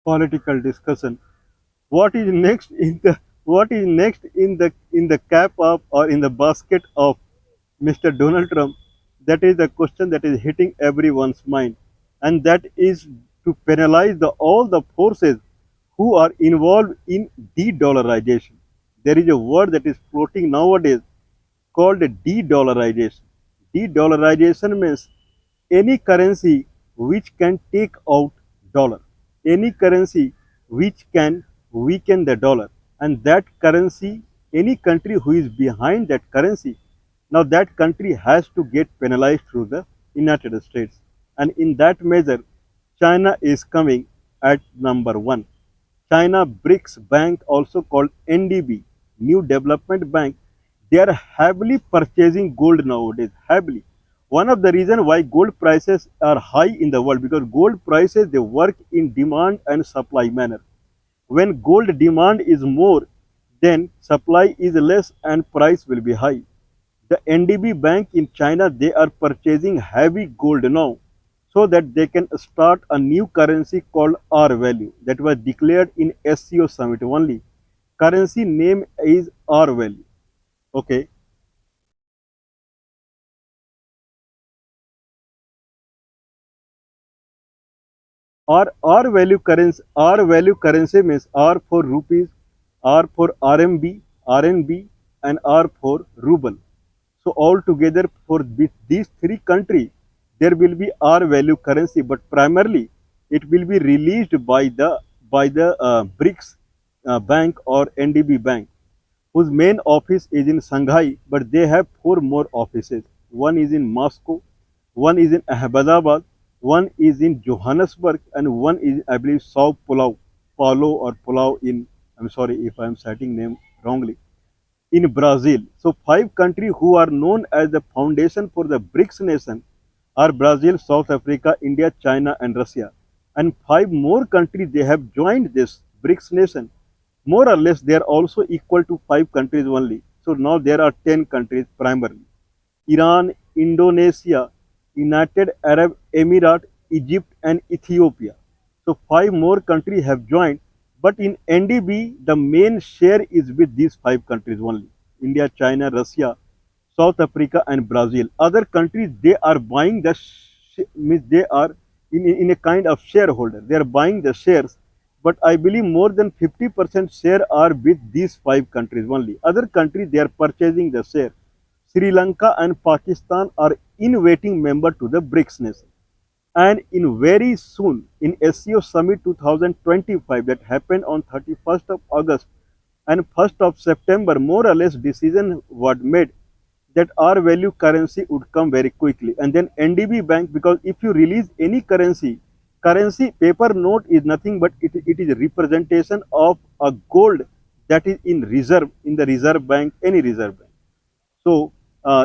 political discussion. What is next in the cap of or in the basket of Mr. Donald Trump? That is the question that is hitting everyone's mind, and that is to penalize all the forces who are involved in de-dollarization. There is a word that is floating nowadays called de-dollarization. De-dollarization means any currency which can take out dollar, any currency which can weaken the dollar, and that currency, any country who is behind that currency, now that country has to get penalized through the United States. And in that measure, China is coming at number one. China BRICS Bank, also called NDB, New Development Bank, they are heavily purchasing gold nowadays, heavily. One of the reasons why gold prices are high in the world, because gold prices, they work in demand and supply manner. When gold demand is more, then supply is less and price will be high. The NDB bank in China, they are purchasing heavy gold now so that they can start a new currency called R value that was declared in SCO summit only. Currency name is R value. Okay. R value currency means R for rupees, R for RMB, and R for ruble. So altogether for these three countries, there will be R value currency, but primarily it will be released by the BRICS bank or NDB bank, whose main office is in Shanghai, but they have four more offices. One is in Moscow, one is in Ahmedabad, one is in Johannesburg, and one is, I believe, Paulo in, I'm sorry if I'm citing name wrongly, in Brazil. So five countries who are known as the foundation for the BRICS nation are Brazil, South Africa, India, China, and Russia. And five more countries, they have joined this BRICS nation. More or less, they are also equal to five countries only. So now there are 10 countries primarily. Iran, Indonesia, United Arab Emirates, Egypt, and Ethiopia. So five more countries have joined, but in NDB, the main share is with these five countries only: India, China, Russia, South Africa, and Brazil. Other countries, they are buying means they are in a kind of shareholder. They are buying the shares, but I believe more than 50% share are with these five countries only. Other countries, they are purchasing the share. Sri Lanka and Pakistan are inviting member to the BRICS nation. And in very soon, in SCO Summit 2025 that happened on 31st of August and 1st of September, more or less decision was made that our value currency would come very quickly. And then NDB bank, because if you release any currency paper note is nothing but it is a representation of a gold that is in reserve in the reserve bank, any reserve bank. So,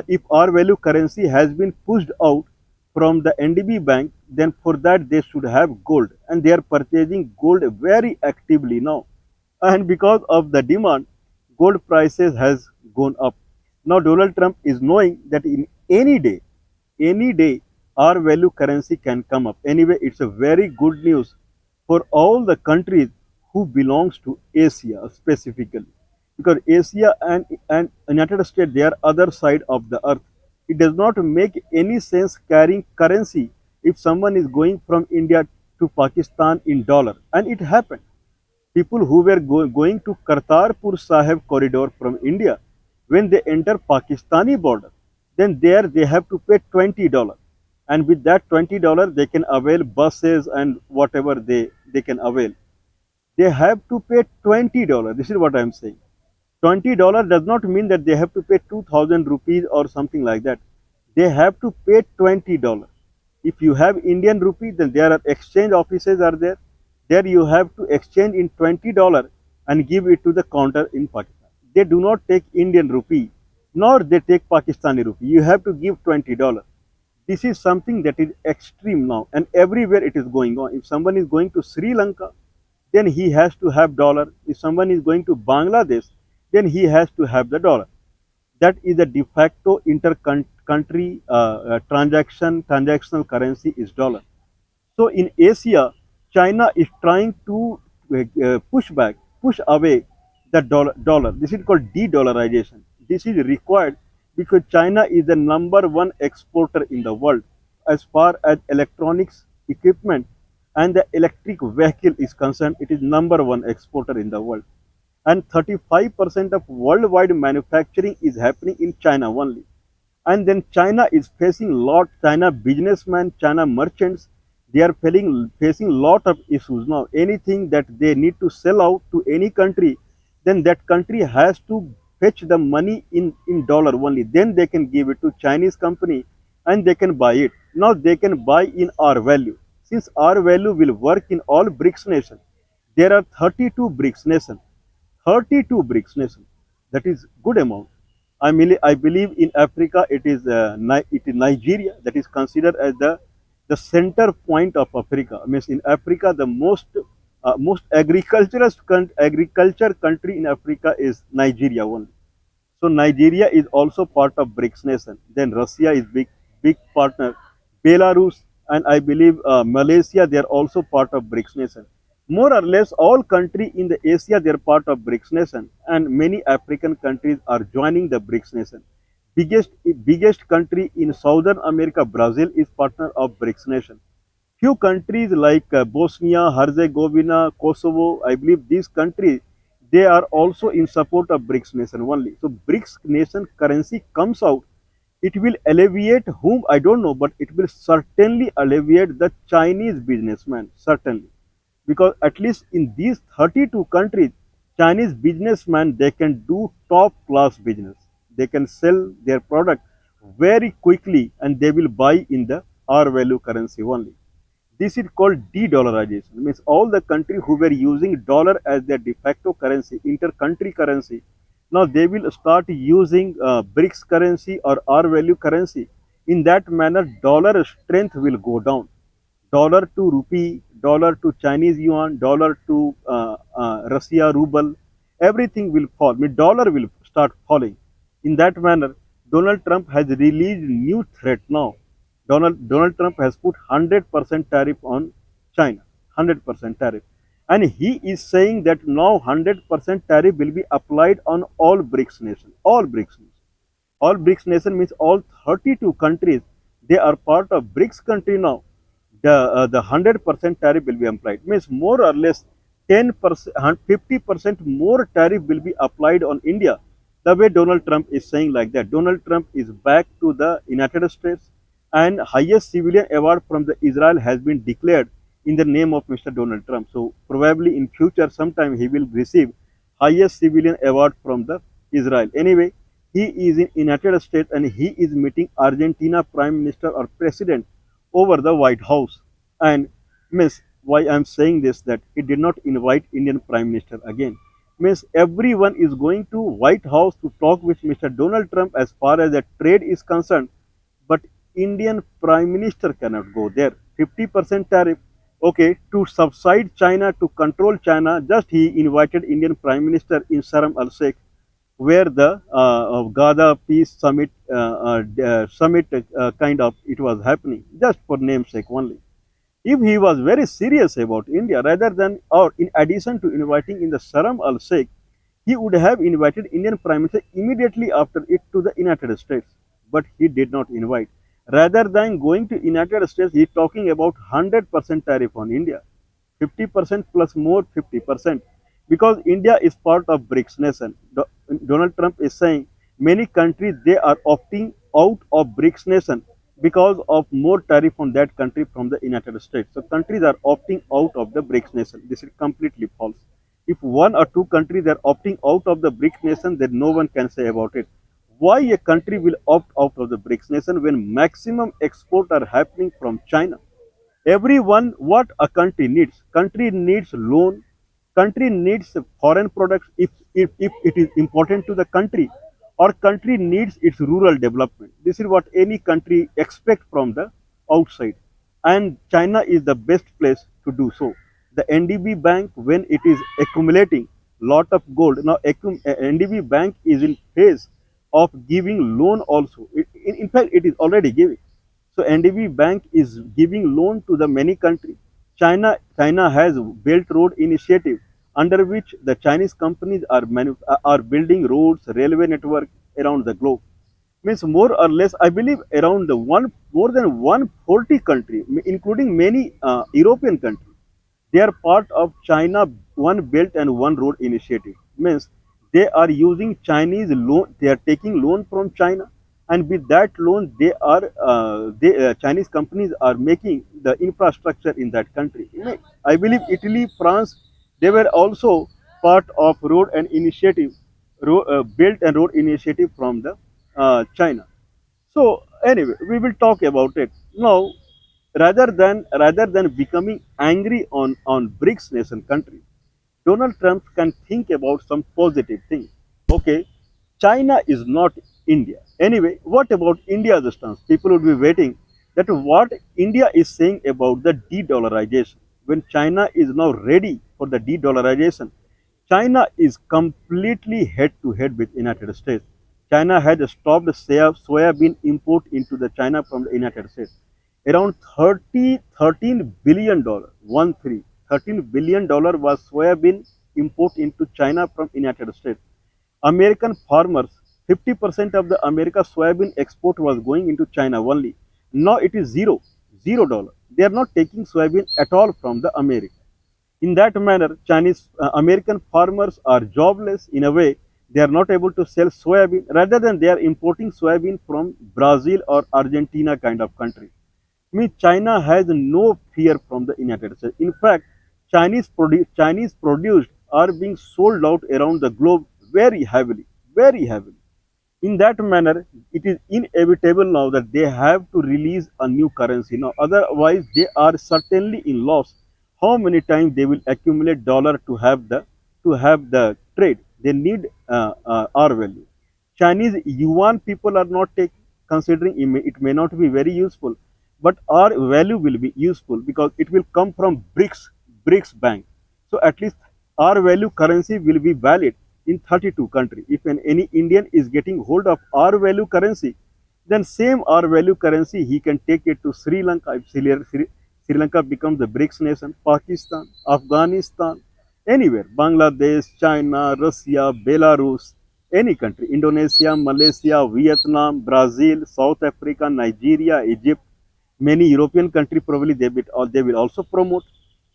if R value currency has been pushed out from the NDB bank, then for that they should have gold, and they are purchasing gold very actively now. And because of the demand, gold prices has gone up. Now Donald Trump is knowing that in any day, R value currency can come up. Anyway, it's a very good news for all the countries who belongs to Asia specifically, because Asia and United States, they are other side of the earth. It does not make any sense carrying currency if someone is going from India to Pakistan in dollar, and it happened. People who were going to Kartarpur Sahib corridor from India, when they enter Pakistani border, then there they have to pay $20, and with that $20 they can avail buses and whatever they can avail. They have to pay $20. This is what I am saying. $20 does not mean that they have to pay 2000 rupees or something like that. They have to pay $20. If you have Indian rupee, then there are exchange offices are there. There you have to exchange in $20 and give it to the counter in Pakistan. They do not take Indian rupee, nor they take Pakistani rupee. You have to give $20. This is something that is extreme now, and everywhere it is going on. If someone is going to Sri Lanka, then he has to have dollar. If someone is going to Bangladesh, then he has to have the dollar. That is a de facto inter-country transactional currency is dollar. So in Asia, China is trying to push away the dollar. This is called de-dollarization. This is required because China is the number one exporter in the world as far as electronics equipment and the electric vehicle is concerned. It is number one exporter in the world, and 35% of worldwide manufacturing is happening in China only. And then China is facing lot, China businessmen, China merchants, they are facing lot of issues now. Anything that they need to sell out to any country, then that country has to fetch the money in dollar only. Then they can give it to Chinese company and they can buy it. Now they can buy in our value. Since our value will work in all BRICS nations, there are 32 BRICS nations. 32 BRICS nations. That is good amount. I believe in Africa it is Nigeria that is considered as the center point of Africa. Means in Africa the most agriculture country in Africa is Nigeria only. So Nigeria is also part of BRICS nation. Then Russia is big partner. Belarus and I believe Malaysia, they are also part of BRICS nation. More or less all countries in the Asia, they are part of BRICS nation, and many African countries are joining the BRICS nation. Biggest country in Southern America, Brazil, is partner of BRICS nation. Few countries like Bosnia, Herzegovina, Kosovo, I believe these countries, they are also in support of BRICS nation only. So BRICS nation currency comes out, it will alleviate whom I don't know, but it will certainly alleviate the Chinese businessman, certainly. Because at least in these 32 countries, Chinese businessmen, they can do top class business. They can sell their product very quickly and they will buy in the R value currency only. This is called de-dollarization. Means all the countries who were using dollar as their de facto currency, inter-country currency, now they will start using BRICS currency or R value currency. In that manner, dollar strength will go down. Dollar to rupee, dollar to Chinese yuan, dollar to Russia ruble, everything will fall. I mean, dollar will start falling. In that manner, Donald Trump has released new threat now. Donald Trump has put 100% tariff on China, 100% tariff. And he is saying that now 100% tariff will be applied on all BRICS nations, all BRICS nations. All BRICS nation means all 32 countries, they are part of BRICS country now. The 100% tariff will be applied. Means more or less 10%, 50% more tariff will be applied on India. The way Donald Trump is saying like that, Donald Trump is back to the United States, and highest civilian award from the Israel has been declared in the name of Mr. Donald Trump. So probably in future sometime he will receive highest civilian award from the Israel. Anyway, he is in United States and he is meeting Argentina Prime Minister or President over the White House. And miss, why I'm saying this, that he did not invite Indian Prime Minister again. Means everyone is going to White House to talk with Mr. Donald Trump as far as the trade is concerned, but Indian Prime Minister cannot go there. 50% tariff. Okay, to subside China, to control China, just he invited Indian Prime Minister in Sharm el Sheikh, where the Gada Peace Summit kind of it was happening, just for namesake only. If he was very serious about India, rather than or in addition to inviting in the Sharm el Sheikh, he would have invited Indian Prime Minister immediately after it to the United States, but he did not invite. Rather than going to United States, he is talking about 100% tariff on India, 50% plus more 50%, because India is part of BRICS nation. Donald Trump is saying many countries, they are opting out of BRICS nation because of more tariff on that country from the United States. So countries are opting out of the BRICS nation. This is completely false. If one or two countries are opting out of the BRICS nation, then no one can say about it. Why a country will opt out of the BRICS nation when maximum export are happening from China? Everyone, what a country needs loan, country needs foreign products if it is important to the country, or country needs its rural development. This is what any country expect from the outside, and China is the best place to do so. The NDB bank, when it is accumulating lot of gold, now NDB bank is in phase of giving loan also. In fact, it is already giving. So NDB bank is giving loan to the many countries. China has Belt Road Initiative, under which the Chinese companies are building roads, railway network around the globe. Means more or less, I believe around the one more than 140 countries, including many European countries, they are part of China One Belt and One Road initiative. Means they are using Chinese loan. They are taking loan from China, and with that loan, Chinese companies are making the infrastructure in that country. I believe Italy, France, they were also part of Belt and Road initiative from the China. So anyway, we will talk about it now. Rather than becoming angry on BRICS nation countries, Donald Trump can think about some positive things. Okay, China is not India. Anyway, what about India's stance? People would be waiting that what India is saying about the de-dollarization. When China is now ready for the de-dollarization, China is completely head to head with United States. China had stopped soybean import into the China from the United States. Around 13 billion dollar, one three, $13 billion was soybean import into China from United States. American farmers, 50% of the America soybean export was going into China only. Now it is $0. They are not taking soybean at all from the America. In that manner, American farmers are jobless in a way. They are not able to sell soybean. Rather than they are importing soybean from Brazil or Argentina kind of country. China has no fear from the United States. In fact, Chinese produced are being sold out around the globe very heavily, very heavily. In that manner, it is inevitable now that they have to release a new currency now. Otherwise, they are certainly in loss. How many times they will accumulate dollar to have the trade? They need our value. Chinese yuan people are not taking, considering it may not be very useful, but our value will be useful because it will come from BRICS bank. So at least our value currency will be valid in 32 countries. If any Indian is getting hold of our value currency, then same our value currency he can take it to Sri Lanka. If Sri Lanka becomes the BRICS nation, Pakistan, Afghanistan, anywhere, Bangladesh, China, Russia, Belarus, any country, Indonesia, Malaysia, Vietnam, Brazil, South Africa, Nigeria, Egypt, many European countries probably they will also promote.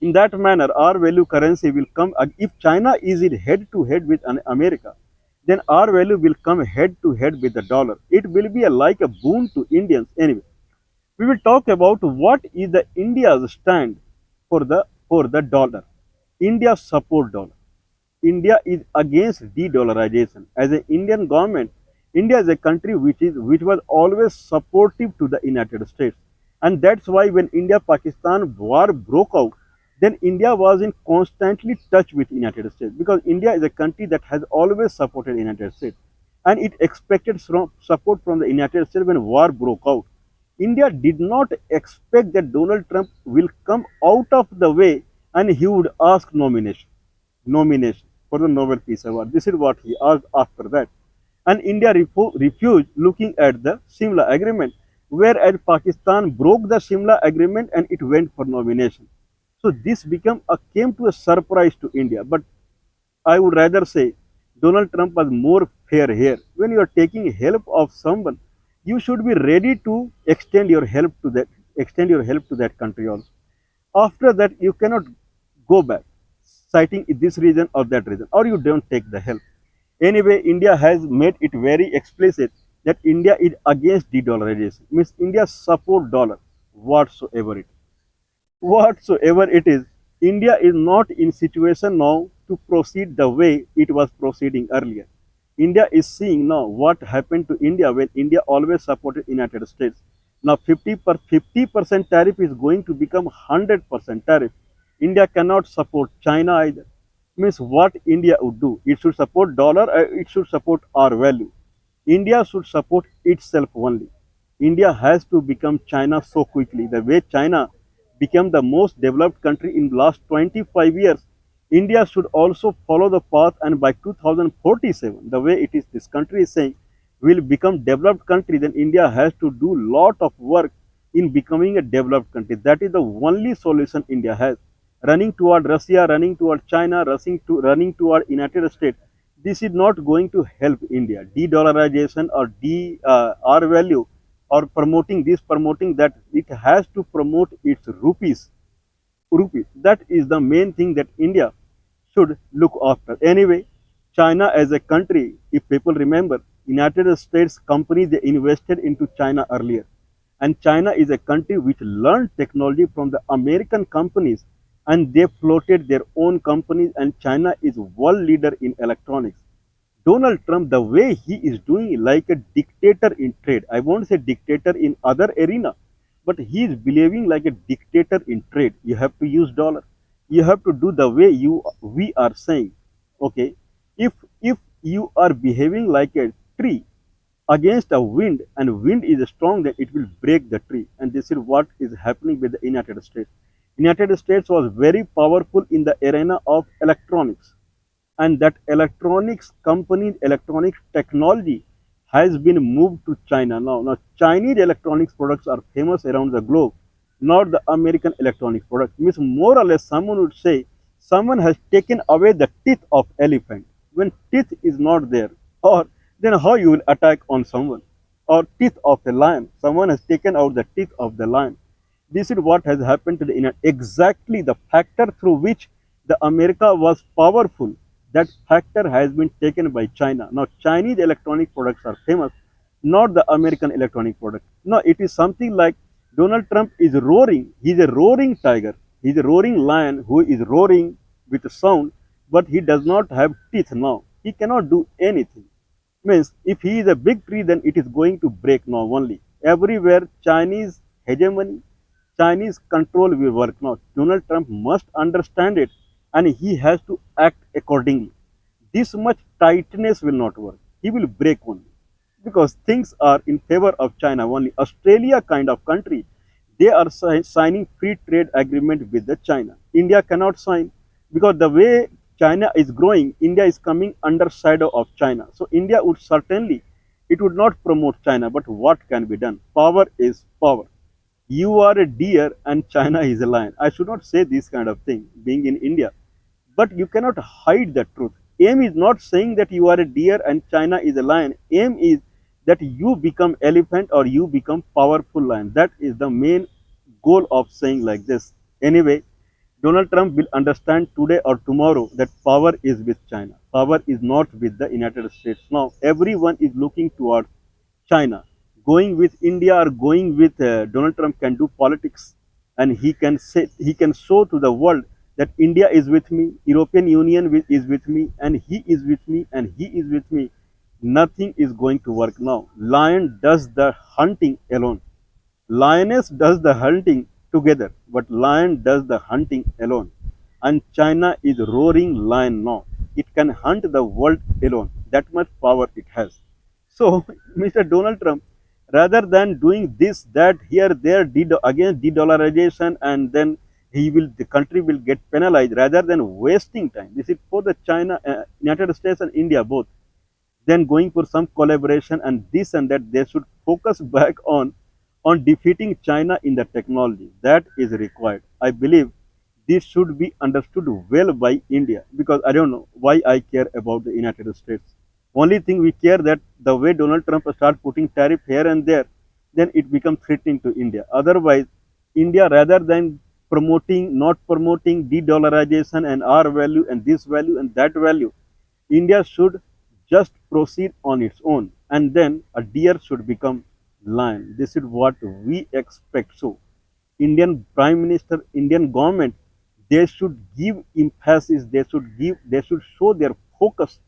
In that manner, our value currency will come. If China is in head to head with America, then our value will come head to head with the dollar. It will be like a boon to Indians. Anyway, we will talk about what is the India's stand for the dollar. India support dollar. India is against de-dollarization. As an Indian government, India is a country which was always supportive to the United States, and that's why when India-Pakistan war broke out, then India was in constantly touch with United States because India is a country that has always supported United States, and it expected support from the United States when war broke out. India did not expect that Donald Trump will come out of the way and he would ask nomination for the Nobel Peace Award. This is what he asked after that. And India refused looking at the Simla Agreement, whereas Pakistan broke the Simla Agreement and it went for nomination. So this came to a surprise to India. But I would rather say Donald Trump was more fair here. When you are taking help of someone, you should be ready to extend your help to that country also. After that, you cannot go back, citing this reason or that reason, or you don't take the help. Anyway, India has made it very explicit that India is against de-dollarization. Means India support dollar whatsoever it is. Whatsoever it is, India is not in situation now to proceed the way it was proceeding earlier. India is seeing now what happened to India when India always supported United States. Now 50% tariff is going to become 100% tariff. India cannot support China either. Means what India would do? It should support dollar, it should support our value. India should support itself only. India has to become China so quickly. The way China became the most developed country in the last 25 years, India should also follow the path, and by 2047, the way it is, this country is saying, will become developed country, then India has to do lot of work in becoming a developed country. That is the only solution India has. Running toward Russia, running toward China, running toward United States. This is not going to help India. De-dollarization or R value or promoting that it has to promote its rupees. That is the main thing that India should look after. Anyway, China as a country, if people remember, United States companies they invested into China earlier. And China is a country which learned technology from the American companies and they floated their own companies and China is world leader in electronics. Donald Trump, the way he is doing like a dictator in trade. I won't say dictator in other arena, but he is behaving like a dictator in trade. You have to use dollar. You have to do the way we are saying. Okay, if you are behaving like a tree against a wind and wind is strong, then it will break the tree. And this is what is happening with the United States. United States was very powerful in the arena of electronics and that electronics company, electronics technology has been moved to China now. Now, Chinese electronics products are famous around the globe, not the American electronics products. Means more or less, someone would say someone has taken away the teeth of elephant. When teeth is not there, or then how you will attack on someone? Or teeth of a lion. Someone has taken out the teeth of the lion. This is what has happened to the United. Exactly the factor through which the America was powerful, that factor has been taken by China. Now, Chinese electronic products are famous, not the American electronic product. No, it is something like Donald Trump is roaring. He's a roaring tiger. He's a roaring lion who is roaring with a sound, but he does not have teeth now. He cannot do anything. Means if he is a big tree, then it is going to break now only. Everywhere Chinese hegemony, Chinese control will work now. Donald Trump must understand it and he has to act accordingly. This much tightness will not work. He will break only because things are in favor of China only. Australia kind of country, they are signing free trade agreement with the China. India cannot sign because the way China is growing, India is coming under shadow of China. So India would certainly, it would not promote China, but what can be done? Power is power. You are a deer and China is a lion. I should not say this kind of thing being in India, but you cannot hide the truth. Aim is not saying that you are a deer and China is a lion. Aim is that you become elephant or you become powerful lion. That is the main goal of saying like this. Anyway, Donald Trump will understand today or tomorrow that power is with China. Power is not with the United States. Now, everyone is looking towards China. Going with India or going with Donald Trump can do politics, and he can show to the world that India is with me, European Union is with me, and he is with me, and he is with me. Nothing is going to work now. Lion does the hunting alone. Lioness does the hunting together, but lion does the hunting alone. And China is roaring lion now. It can hunt the world alone. That much power it has. So, Mr. Donald Trump, rather than doing this, that, here, there, against de-dollarization, and then the country will get penalized, rather than wasting time. This is for the China, United States and India both. Then going for some collaboration and this and that, they should focus back on defeating China in the technology. That is required. I believe this should be understood well by India because I don't know why I care about the United States. Only thing we care that the way Donald Trump start putting tariff here and there, then it becomes threatening to India. Otherwise, India rather than not promoting de-dollarization and R value and this value and that value, India should just proceed on its own and then a deer should become lion. This is what we expect. So, Indian Prime Minister, Indian government, they should give emphasis, they should show their focus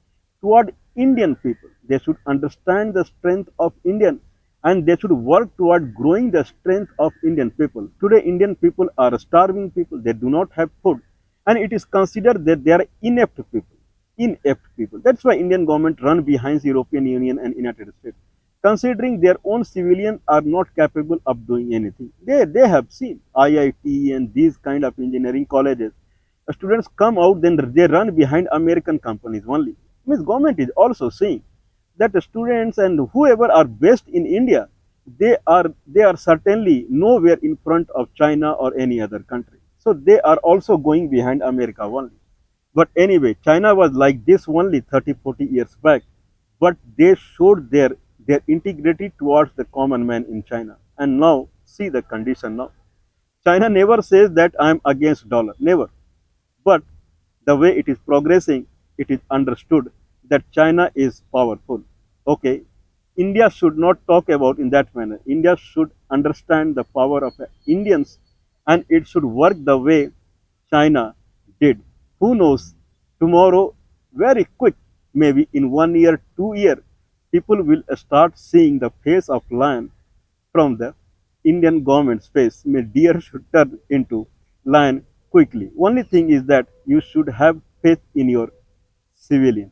toward Indian people. They should understand the strength of Indian and they should work toward growing the strength of Indian people. Today, Indian people are starving people, they do not have food, and it is considered that they are inept people. Inept people. That's why Indian government run behind the European Union and United States, considering their own civilians are not capable of doing anything. They have seen IIT and these kind of engineering colleges. Students come out, then they run behind American companies only. Means government is also seeing that the students and whoever are based in India, they are certainly nowhere in front of China or any other country. So they are also going behind America only. But anyway, China was like this only 30, 40 years back. But they showed their integrity towards the common man in China. And now, see the condition now. China never says that I am against dollar. Never. But the way it is progressing, it is understood that China is powerful. Okay, India should not talk about in that manner. India should understand the power of Indians, and it should work the way China did. Who knows? Tomorrow, very quick, maybe in 1 year, 2 year, people will start seeing the face of lion from the Indian government's face. May deer should turn into lion quickly. Only thing is that you should have faith in your civilian.